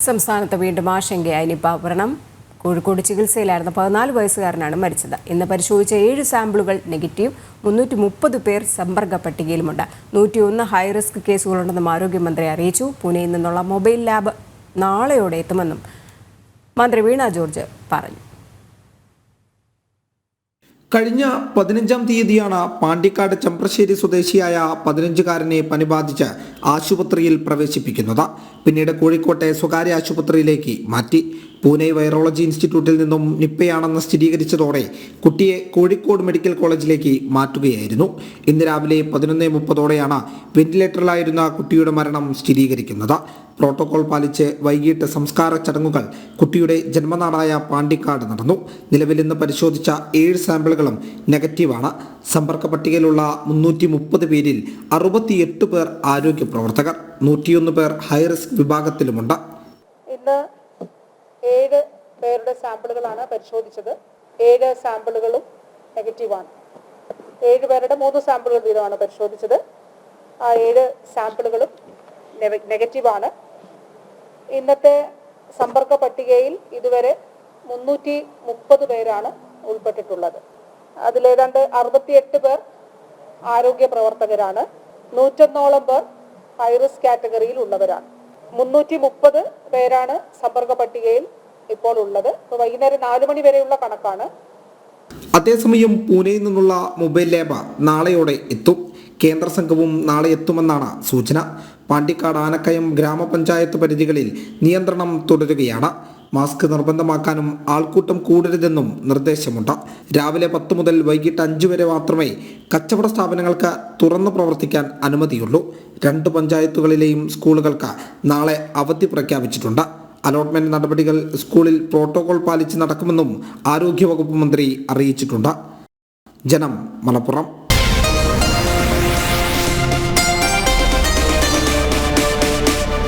സംസ്ഥാനത്ത് വീണ്ടും ആശങ്കയായി നിപ വ്രണം. കോഴിക്കോട് ചികിത്സയിലായിരുന്ന 14 വയസ്സുകാരനാണ് മരിച്ചത്. ഇന്ന് പരിശോധിച്ച 7 സാമ്പിളുകൾ നെഗറ്റീവ്. 330 പേർ സമ്പർക്ക പട്ടികയിലുമുണ്ട്. 101 ഹൈറിസ്ക് കേസുകളുണ്ടെന്നും ആരോഗ്യമന്ത്രി അറിയിച്ചു. പൂനെയിൽ നിന്നുള്ള മൊബൈൽ ലാബ് നാളെയോടെ എത്തുമെന്നും മന്ത്രി വീണ ജോർജ് പറഞ്ഞു. കഴിഞ്ഞ 15-ാം തീയതിയാണ് പാണ്ടിക്കാട് ചമ്പ്രശ്ശേരി സ്വദേശിയായ 15-കാരനെ പനി ബാധിച്ച് ആശുപത്രിയിൽ പ്രവേശിപ്പിക്കുന്നത്. പിന്നീട് കോഴിക്കോട്ടെ സ്വകാര്യ ആശുപത്രിയിലേക്ക് മാറ്റി. പൂനെ വൈറോളജി ഇൻസ്റ്റിറ്റ്യൂട്ടിൽ നിന്നും നിപ്പയാണെന്ന് സ്ഥിരീകരിച്ചതോടെ കുട്ടിയെ കോഴിക്കോട് മെഡിക്കൽ കോളേജിലേക്ക് മാറ്റുകയായിരുന്നു. ഇന്ന് രാവിലെ 11:30ഓടെയാണ് വെന്റിലേറ്ററിലായിരുന്ന കുട്ടിയുടെ മരണം സ്ഥിരീകരിക്കുന്നത്. പ്രോട്ടോകോൾ പാലിച്ച് വൈകിട്ട് സംസ്കാര ചടങ്ങുകൾ കുട്ടിയുടെ ജന്മനാടായ പാണ്ടിക്കാട് നടന്നു. നിലവിൽ ഇന്ന് പരിശോധിച്ച 7 സാമ്പിളുകളും നെഗറ്റീവാണ്. സമ്പർക്ക പട്ടികയിലുള്ള 330 പേരിൽ 68 പേർ ആരോഗ്യ പ്രവർത്തകർ, 101 പേർ ഹൈറിസ്ക് വിഭാഗത്തിലുമുണ്ട്. ഇന്ന് 7 പേരുടെ സാമ്പിളുകളാണ് പരിശോധിച്ചത്. 7 സാമ്പിളുകളും നെഗറ്റീവാണ്. 7 പേരുടെ 3 സാമ്പിളുകൾ വീതമാണ് പരിശോധിച്ചത്. ആ 7 സാമ്പിളുകളും നെഗറ്റീവാണ്. ഇന്നത്തെ സമ്പർക്ക പട്ടികയിൽ ഇതുവരെ 330 പേരാണ് ഉൾപ്പെട്ടിട്ടുള്ളത്. അതിലേതാണ്ട് 68 പേർ ആരോഗ്യ പ്രവർത്തകരാണ്. 101ഓളം പേർ ഹൈറിസ്ക് കാറ്റഗറിയിൽ ഉള്ളവരാണ്. 330 പേരാണ് സമ്പർക്ക പട്ടികയിൽ ഇപ്പോൾ ഉള്ളത്. വൈകുന്നേരം 4 മണി വരെയുള്ള കണക്കാണ്. അതേസമയം പൂനെയിൽ നിന്നുള്ള മൊബൈൽ ലാബ് നാളെയോടെ എത്തും. കേന്ദ്ര സംഘവും നാളെ എത്തുമെന്നാണ് സൂചന. പാണ്ടിക്കാട് ആനക്കയം ഗ്രാമപഞ്ചായത്ത് പരിധികളിൽ നിയന്ത്രണം തുടരുകയാണ്. മാസ്ക് നിർബന്ധമാക്കാനും ആൾക്കൂട്ടം കൂടരുതെന്നും നിർദ്ദേശമുണ്ട്. രാവിലെ 10 മുതൽ വൈകിട്ട് 5 വരെ മാത്രമേ കച്ചവട സ്ഥാപനങ്ങൾക്ക് തുറന്നു പ്രവർത്തിക്കാൻ അനുമതിയുള്ളൂ. 2 പഞ്ചായത്തുകളിലെയും സ്കൂളുകൾക്ക് നാളെ അവധി പ്രഖ്യാപിച്ചിട്ടുണ്ട്. അലോട്ട്മെന്റ് നടപടികൾ സ്കൂളിൽ പ്രോട്ടോകോൾ പാലിച്ച് നടക്കുമെന്നും ആരോഗ്യവകുപ്പ് മന്ത്രി അറിയിച്ചിട്ടുണ്ട്. ജനം, മലപ്പുറം.